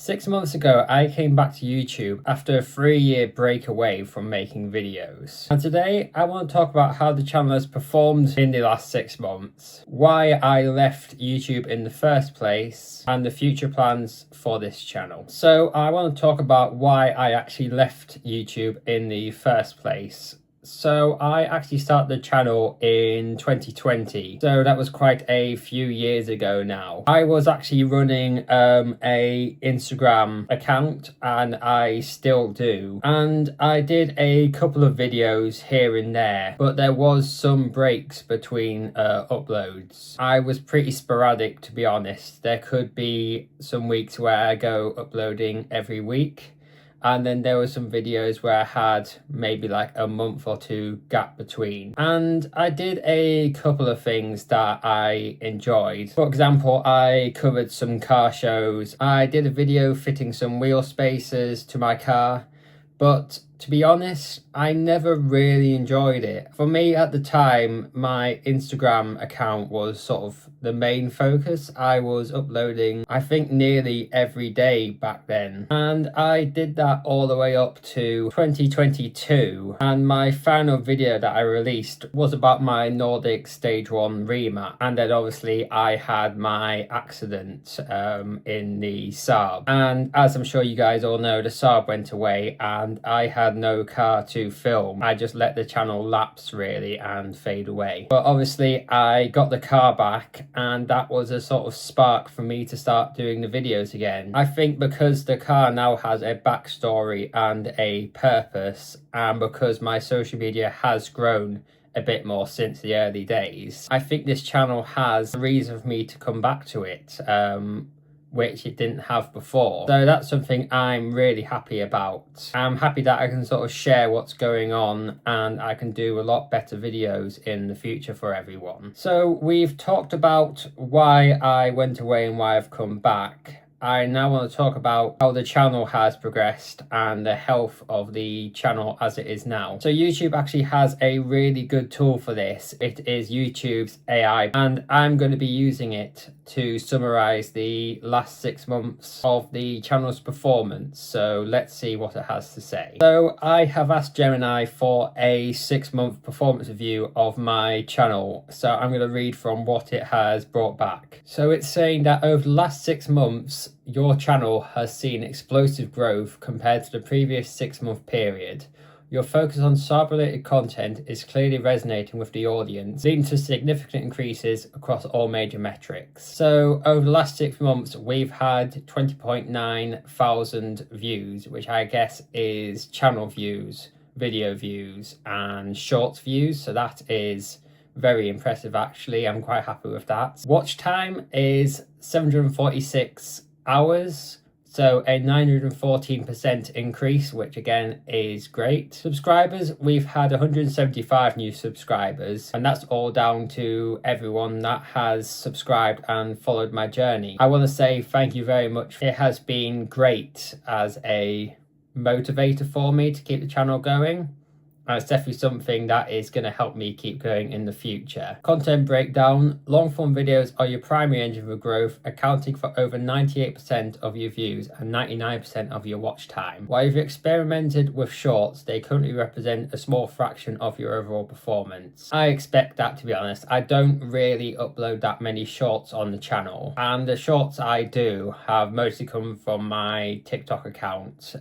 6 months ago, I came back to YouTube after a 3-year break away from making videos. And today, I want to talk about how the channel has performed in the last 6 months, why I left YouTube in the first place, and the future plans for this channel. So I want to talk about why I actually left YouTube in the first place. So I actually started the channel in 2020, so that was quite a few years ago now. I was actually running a Instagram account, and I still do, and I did a couple of videos here and there, but there was some breaks between uploads. I was pretty sporadic, to be honest. There could be some weeks where I go uploading every week, and then there were some videos where I had maybe like a month or two gap between. And I did a couple of things that I enjoyed. For example, I covered some car shows. I did a video fitting some wheel spacers to my car. But to be honest, I never really enjoyed it. For me at the time, my Instagram account was sort of the main focus. I was uploading, I think, nearly every day back then. And I did that all the way up to 2022. And my final video that I released was about my Nordic Stage 1 remat. And then obviously I had my accident in the Saab. And as I'm sure you guys all know, the Saab went away and I had no car to film. I just let the channel lapse really and fade away. But obviously I got the car back, and that was a sort of spark for me to start doing the videos again. I think because the car now has a backstory and a purpose, and because my social media has grown a bit more since the early days, I think this channel has a reason for me to come back to it, which it didn't have before. So that's something I'm really happy about. I'm happy that I can sort of share what's going on, and I can do a lot better videos in the future for everyone. So we've talked about why I went away and why I've come back. I now want to talk about how the channel has progressed and the health of the channel as it is now. So YouTube actually has a really good tool for this. It is YouTube's AI, and I'm going to be using it to summarize the last 6 months of the channel's performance. So let's see what it has to say. So I have asked Gemini for a 6-month performance review of my channel. So I'm going to read from what it has brought back. So it's saying that over the last 6 months, your channel has seen explosive growth compared to the previous 6-month period. Your focus on Saab-related content is clearly resonating with the audience, leading to significant increases across all major metrics. So over the last 6 months, we've had 20.9 thousand views, which I guess is channel views, video views, and shorts views. So that is very impressive, actually. I'm quite happy with that. Watch time is 746 hours. So a 914% increase, which again is great. Subscribers, we've had 175 new subscribers, and that's all down to everyone that has subscribed and followed my journey. I want to say thank you very much. It has been great as a motivator for me to keep the channel going. And it's definitely something that is going to help me keep going in the future. Content breakdown. Long form videos are your primary engine for growth, accounting for over 98% of your views and 99% of your watch time. While you've experimented with shorts, they currently represent a small fraction of your overall performance. I expect that, to be honest. I don't really upload that many shorts on the channel. And the shorts I do have mostly come from my TikTok account,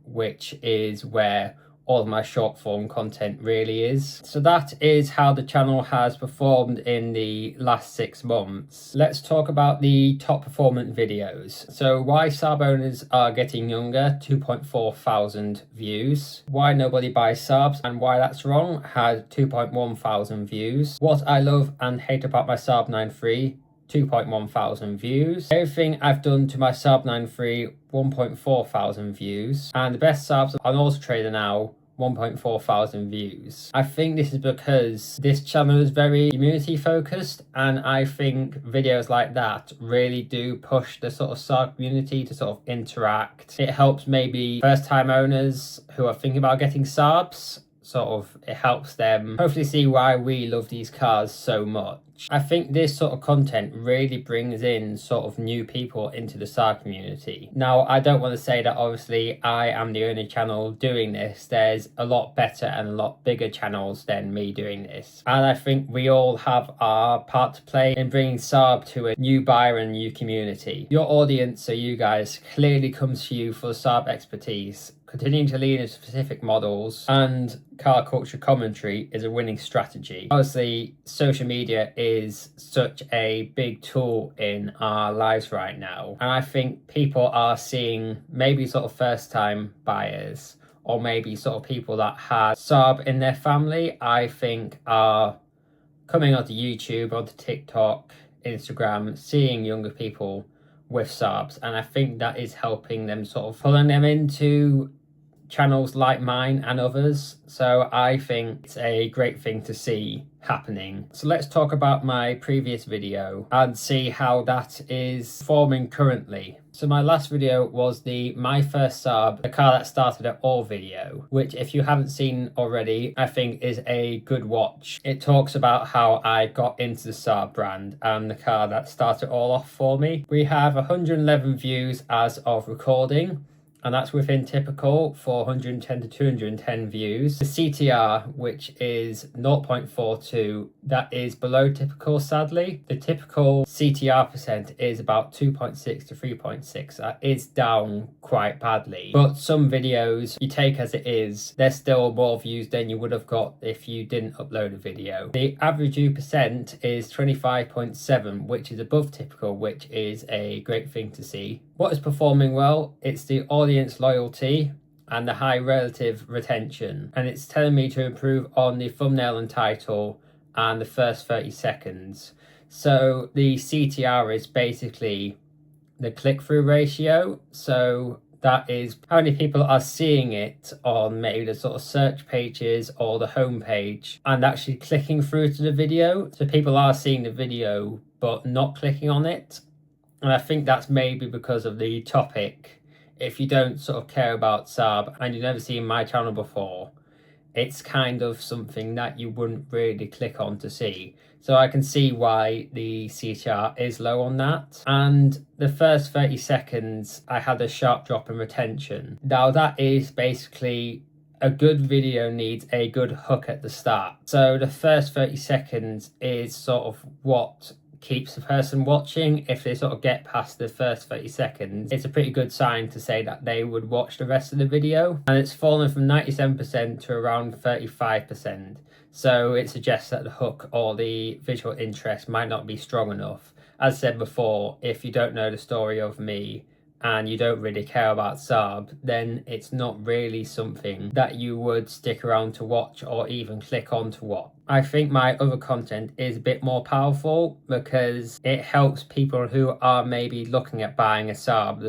which is where all of my short form content really is. So that is how the channel has performed in the last 6 months. Let's talk about the top performant videos. So why Saab owners are getting younger, 2.4 thousand views. Why nobody buys Saabs and why that's wrong, had 2.1 thousand views. What I love and hate about my Saab 9-3, 2.1 thousand views. Everything I've done to my Saab 9-3, 1.4 thousand views. And the best Saabs on Auto Trader now, 1.4 thousand views. I think this is because this channel is very community focused, and I think videos like that really do push the sort of Saab community to sort of interact. It helps maybe first time owners who are thinking about getting Saabs it helps them hopefully see why we love these cars so much. I think this sort of content really brings in sort of new people into the Saab community. Now, I don't want to say that obviously I am the only channel doing this. There's a lot better and a lot bigger channels than me doing this. And I think we all have our part to play in bringing Saab to a new buyer and new community. Your audience, so you guys, clearly comes to you for the Saab expertise. Continuing to lean into specific models and car culture commentary is a winning strategy. Obviously, social media is such a big tool in our lives right now. And I think people are seeing maybe sort of first-time buyers or maybe sort of people that had Saab in their family, I think are coming onto YouTube, onto TikTok, Instagram, seeing younger people with Saabs. And I think that is helping them sort of pulling them into channels like mine and others. So I think it's a great thing to see happening. So let's talk about my previous video and see how that is forming currently. So my last video was the My First Saab, the car that started it all video, which if you haven't seen already, I think is a good watch. It talks about how I got into the Saab brand and the car that started it all off for me. We have 111 views as of recording, and that's within typical 410 to 210 views. The CTR, which is 0.42, that is below typical, sadly. The typical CTR percent is about 2.6 to 3.6. That is down quite badly. But some videos you take as it is, there's still more views than you would have got if you didn't upload a video. The average view percent is 25.7, which is above typical, which is a great thing to see. What is performing well? It's the audience loyalty and the high relative retention. And it's telling me to improve on the thumbnail and title and the first 30 seconds. So the CTR is basically the click-through ratio. So that is how many people are seeing it on maybe the sort of search pages or the homepage and actually clicking through to the video. So people are seeing the video but not clicking on it. And I think that's maybe because of the topic. If you don't sort of care about Saab and you've never seen my channel before, it's kind of something that you wouldn't really click on to see. So I can see why the CTR is low on that. And the first 30 seconds, I had a sharp drop in retention. Now that is basically a good video needs a good hook at the start. So the first 30 seconds is sort of what keeps the person watching. If they sort of get past the first 30 seconds, it's a pretty good sign to say that they would watch the rest of the video. And it's fallen from 97% to around 35%. So it suggests that the hook or the visual interest might not be strong enough. As I said before, if you don't know the story of me and you don't really care about Saab, then it's not really something that you would stick around to watch or even click on to watch. I think my other content is a bit more powerful because it helps people who are maybe looking at buying a Saab,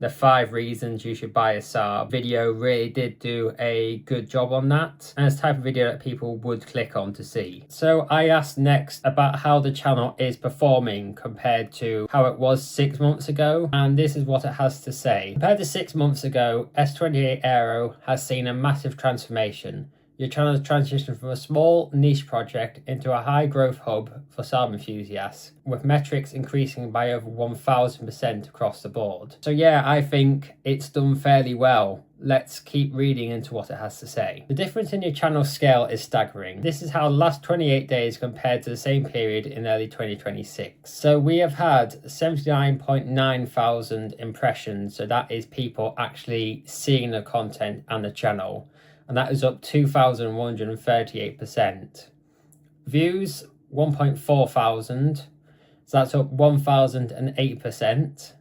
the 5 reasons you should buy a Saab video really did do a good job on that, and it's the type of video that people would click on to see. So I asked next about how the channel is performing compared to how it was 6 months ago, and this is what it has to say. Compared to 6 months ago, S28 Aero has seen a massive transformation. Your channel has transitioned from a small niche project into a high growth hub for Saab enthusiasts, with metrics increasing by over 1000% across the board. So yeah, I think it's done fairly well. Let's keep reading into what it has to say. The difference in your channel scale is staggering. This is how the last 28 days compared to the same period in early 2026. So we have had 79.9 thousand impressions. So that is people actually seeing the content and the channel. And that is up 2,138%. Views, 1.4 thousand. So that's up 1,008%.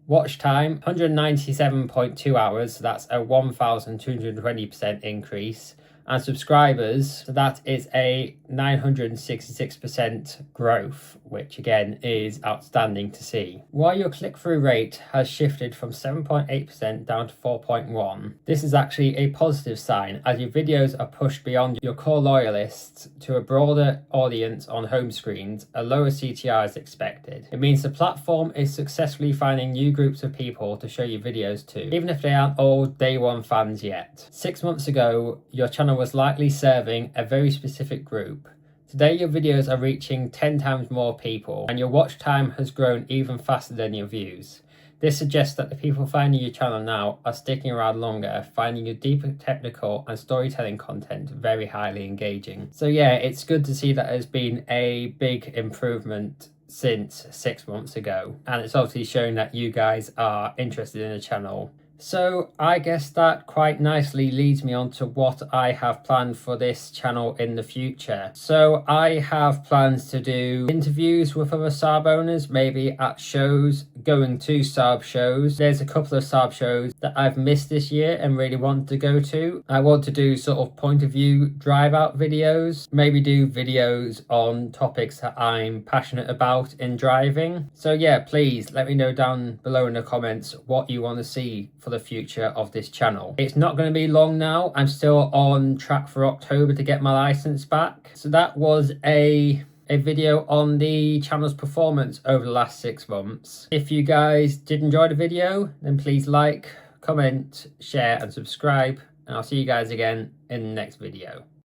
Watch time, 197.2 hours. So that's a 1,220% increase. and subscribers. So that is a 966% growth, which again is outstanding to see. While your click-through rate has shifted from 7.8% down to 4.1%, this is actually a positive sign as your videos are pushed beyond your core loyalists to a broader audience on home screens. A lower CTR is expected. It means the platform is successfully finding new groups of people to show your videos to, even if they aren't all day one fans yet. 6 months ago, your channel was likely serving a very specific group. Today, your videos are reaching 10 times more people, and your watch time has grown even faster than your views. This suggests that the people finding your channel now are sticking around longer, finding your deeper technical and storytelling content very highly engaging. So yeah, it's good to see that there's been a big improvement since 6 months ago, and it's obviously showing that you guys are interested in the channel. So I guess that quite nicely leads me on to what I have planned for this channel in the future. So I have plans to do interviews with other Saab owners, maybe at shows, going to Saab shows. There's a couple of Saab shows that I've missed this year and really want to go to. I want to do sort of point of view drive out videos, maybe do videos on topics that I'm passionate about in driving. So yeah, please let me know down below in the comments what you want to see for the future of this channel. It's not going to be long now. I'm still on track for October to get my license back. So that was a video on the channel's performance over the last 6 months. If you guys did enjoy the video, then please like, comment, share and subscribe, and I'll see you guys again in the next video.